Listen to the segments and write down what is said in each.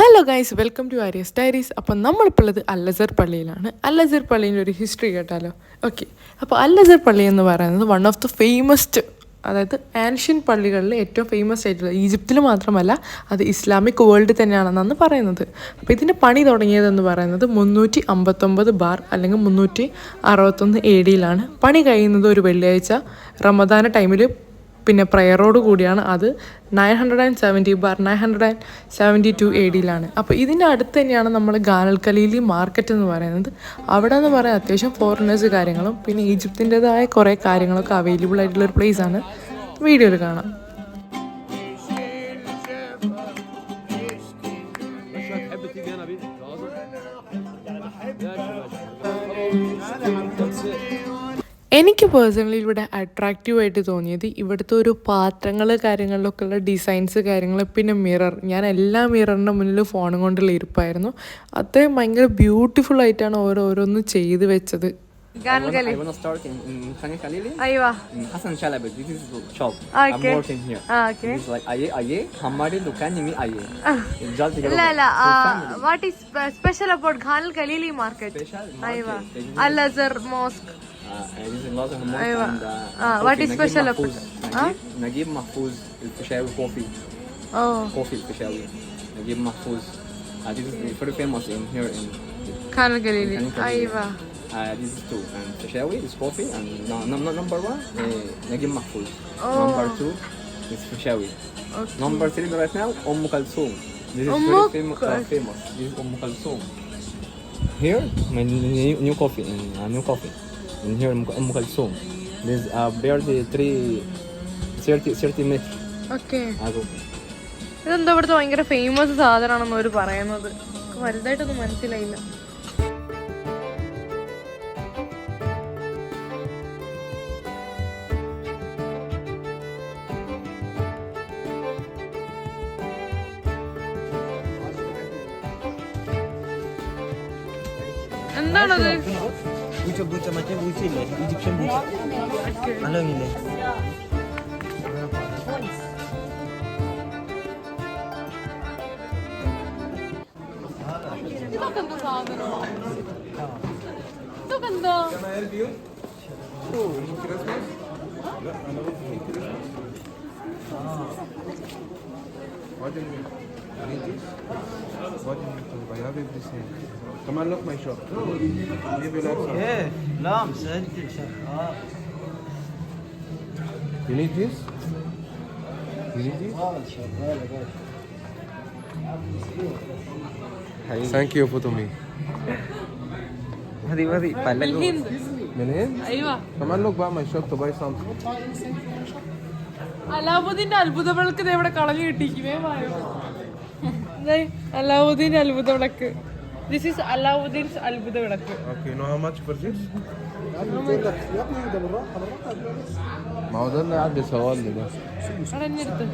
Hello guys, welcome to Arya's diaries. അപ്പോൾ നമ്മളിപ്പോൾ ഉള്ളത് അൽ-അസ്ഹർ പള്ളിയിലാണ്. അൽ-അസ്ഹർ പള്ളീൻ്റെ ഒരു ഹിസ്റ്ററി കേട്ടാലോ? ഓക്കെ, അപ്പോൾ അൽ-അസ്ഹർ പള്ളി എന്ന് പറയുന്നത് വൺ ഓഫ് ദ ഫേമസ്റ്റ്, അതായത് ആൻഷ്യൻ പള്ളികളിൽ ഏറ്റവും ഫേമസ് ആയിട്ടുള്ള, ഈജിപ്തിൽ മാത്രമല്ല അത് ഇസ്ലാമിക് വേൾഡ് തന്നെയാണെന്നാണ് പറയുന്നത്. അപ്പോൾ ഇതിൻ്റെ പണി തുടങ്ങിയതെന്ന് പറയുന്നത് 359 ബാർ അല്ലെങ്കിൽ 361 AD പണി കഴിയുന്നത് ഒരു വെള്ളിയാഴ്ച റമദാന ടൈമിൽ, പിന്നെ പ്രയറോട് കൂടിയാണ്. അത് 970/972 AD. അപ്പോൾ ഇതിൻ്റെ അടുത്ത് തന്നെയാണ് നമ്മൾ ഗാനൽ ഖലീലി മാർക്കറ്റ് എന്ന് പറയുന്നത്. അവിടെ എന്ന് പറയാൻ അത്യാവശ്യം ഫോറിനേഴ്സ് കാര്യങ്ങളും പിന്നെ ഈജിപ്തിൻ്റെതായ കുറേ കാര്യങ്ങളൊക്കെ അവൈലബിൾ ആയിട്ടുള്ളൊരു പ്ലേസാണ്. വീഡിയോയിൽ കാണാം. എനിക്ക് പേഴ്സണലി ഇവിടെ അട്രാക്റ്റീവായിട്ട് തോന്നിയത് ഇവിടുത്തെ ഒരു പാത്രങ്ങൾ കാര്യങ്ങളിലൊക്കെ ഉള്ള ഡിസൈൻസ് കാര്യങ്ങൾ, പിന്നെ മിറർ. ഞാൻ എല്ലാ മിററിൻ്റെ മുന്നിൽ ഫോണും കൊണ്ടുള്ള ഇരിപ്പായിരുന്നു. അത്രയും ഭയങ്കര ബ്യൂട്ടിഫുൾ ആയിട്ടാണ് ഓരോന്ന് ചെയ്ത് വെച്ചത്. I want to start in Khan Khalili. In Hassan Shalabi. This is the shop. Okay. I'm working here. Okay. It's like aye. Hamari dukan mi aye. Just to What is special about Khan Khalili market? Special Aywa. market. Al-Azhar Mosque. This is lot of Aywa. and What coffee, is special about? Nagib Mahfouz al-Fishawi coffee. Oh. Coffee al-Fishawi. Nagib Mahfouz. This is very famous in here in Khan Khalili. Khan Khalili. Aywa. This is two, and Fishawi is coffee, and number one, Nagib Mahfouz. Oh. Number two is Fishawi. Okay. Number three right now, Kulthum. This is very famous. This is Kulthum. Here, my new coffee, new coffee. And here, Kulthum. This is barely 30 meters. Okay. Ago. ഇതെന്താ ഇവിടുത്തെ ഭയങ്കര famous സാധനമാണെന്ന് അവർ പറയുന്നത്. വലുതായിട്ടൊന്നും മനസ്സിലായില്ല. എന്താണത്? മറ്റേ പൂച്ചയില്ലേ, Egyptian പൂച്ച. നല്ല ഭംഗിയില്ലേ? كمان لك ما يشوف جيب لك ايه لا مسجل شغال. You need this? You need this? Thank you for me. മതി പല്ലൊക്കെ. من هنا؟ അയ്യോ, كمان لك بقى ما يشوف to buy something. അലാവുദ്ദീന്റെ അത്ഭുത വിളക്ക് ഇവിടെ കളഞ്ഞു കിട്ടിക്കുമേ. അലാവുദ്ദീന്റെ അത്ഭുത വിളക്ക്. ദിസ് ഈസ് അലാവുദ്ദീൻസ് അത്ഭുത വിളക്ക്. Okay, you know how much for this? ما هو ده اللي قاعد بيصورني ده. അടഞ്ഞെടുത്ത്.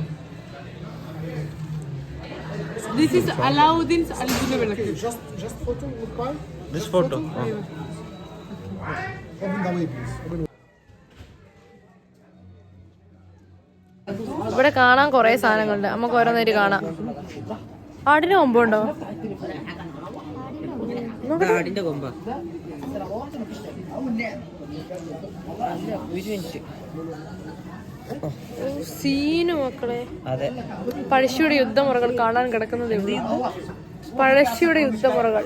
This is അലാവുദ്ദീൻസ് അത്ഭുത വിളക്ക്. This photo. ഇവിടെ കാണാൻ കുറെ സാധനങ്ങളുണ്ട്. നമുക്ക് ഓരോന്നേര് കാണാം. ആടിന് കൊമ്പുണ്ടോ? ആടിന്റെ കൊമ്പ. സീന് മക്കളെ. അതെ, പഴശ്ശിയുടെ യുദ്ധമുറകൾ കാണാൻ കിടക്കുന്നതേ ഉള്ളൂ. പഴശ്ശിയുടെ യുദ്ധമുറകൾ.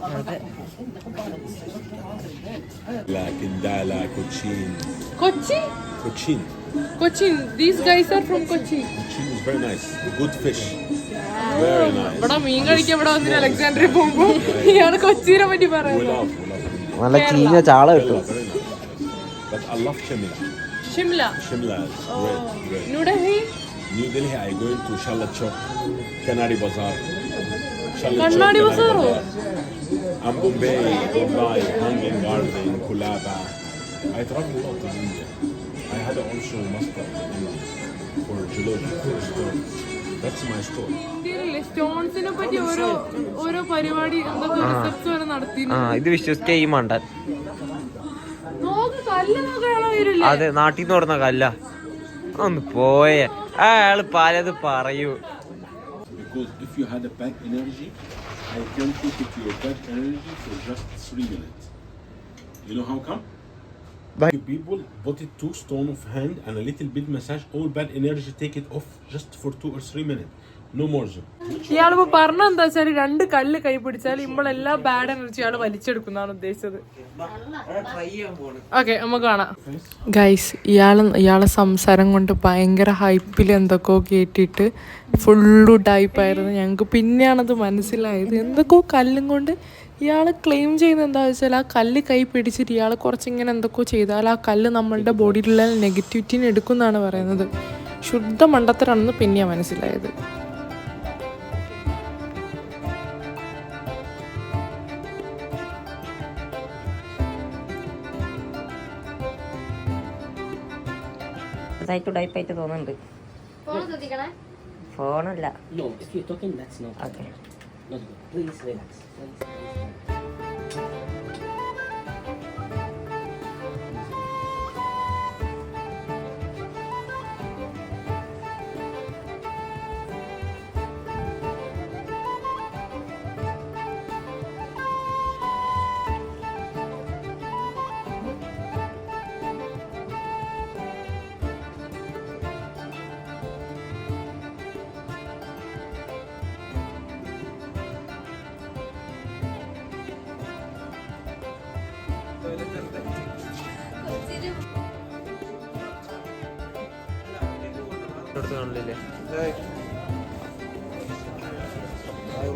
لكن دالا كوتشين Kochi. كوتشين Cochin. These guys are from Kochi. كوتشين is very nice, good fish, very nice. ഇവിടെ മീൻ കഴിക്കാൻ ഇവിടെ വന്നിട്ട് അലക്സാണ്ട്രിയ പോകുമ്പോ ഇയാള് കൊച്ചിനെ പറ്റി We പറയുന്നത്. love നല്ല ചീഞ്ഞ ചാള കിട്ടും. very nice, but I love Shimla. Shimla. Shimla is great. New Delhi. New Delhi I going to Shalat Chowk, Kanadi Bazaar. Kannadi Bazaar? And Bombay, Hanging Garden, Kulaba. I travel a lot in India. I had also master for geology store. That's my store. സ്റ്റോൺസിനെ പറ്റി ഓരോ പരിപാടി എന്തൊക്കെ research വരെ നടത്തി. ഇത് വിശ്വസിച്ച ഈ മണ്ടൻ. നോക്ക്, കല്ല് നോക്കാണോ വരില്ല. അതെ, നാട്ടിൽ നിന്ന് പറഞ്ഞ കല്ല. ഒന്ന് പോയേ, അയാള് പലത് പറയൂ. because if you had a bad energy, I can take it to your bad energy for just 3 minutes. You know how come? You people put it 2 stone of hand and a little bit massage, all bad energy, take it off just for 2 or 3 minutes. No more than. ഇയാളിപ്പോ പറഞ്ഞ എന്താ വെച്ചാൽ 2 കല്ല് കൈ പിടിച്ചാൽ ഇമ്പളെല്ലാ bad energy ഇയാള് വലിച്ചെടുക്കുന്നതാണ് ഉദ്ദേശിച്ചത്. Okay നമുക്ക് കാണാം. ഗൈസ് ഇയാളെ സംസാരം കൊണ്ട് ഭയങ്കര ഹൈപ്പിൽ എന്തൊക്കെയോ കേട്ടിട്ട് ഫുള്ളു ടൈപ്പായിരുന്നു. ഞങ്ങൾക്ക് പിന്നെയാണത് മനസ്സിലായത്. എന്തൊക്കെയോ കല്ലും കൊണ്ട് ഇയാൾ ക്ലെയിം ചെയ്യുന്നത് എന്താ വെച്ചാൽ ആ കല്ല് കൈ പിടിച്ചിട്ട് ഇയാൾ കുറച്ചിങ്ങനെ എന്തൊക്കെയോ ചെയ്താൽ ആ കല്ല് നമ്മളുടെ ബോഡിയിലുള്ള നെഗറ്റിവിറ്റിനെ എടുക്കും എന്നാണ് പറയുന്നത്. ശുദ്ധ മണ്ടത്തരാണെന്ന് പിന്നെയാണ് മനസ്സിലായത്. ടൈപ്പായിട്ട് തോന്നുന്നുണ്ട്. ഫോണല്ല. ഓക്കെ.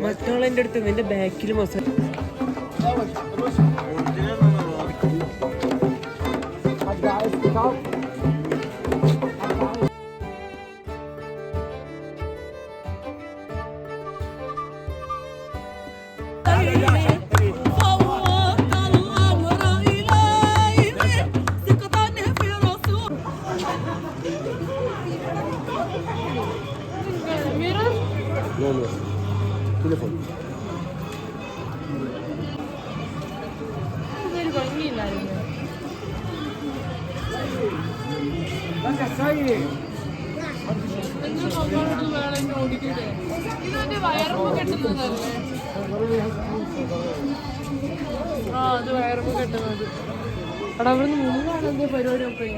മറ്റാളെന്റെ അടുത്ത് എന്റെ ബാക്കിൽ മസാല വയറുമ്പ് കെട്ടുന്നതല്ലേ? ആ അത് വയറുമ്പ് കെട്ടുന്നത്. അവിടെ അവിടുന്ന് മുമ്പാണ് എന്തേ പരിപാടി ഒക്കെ.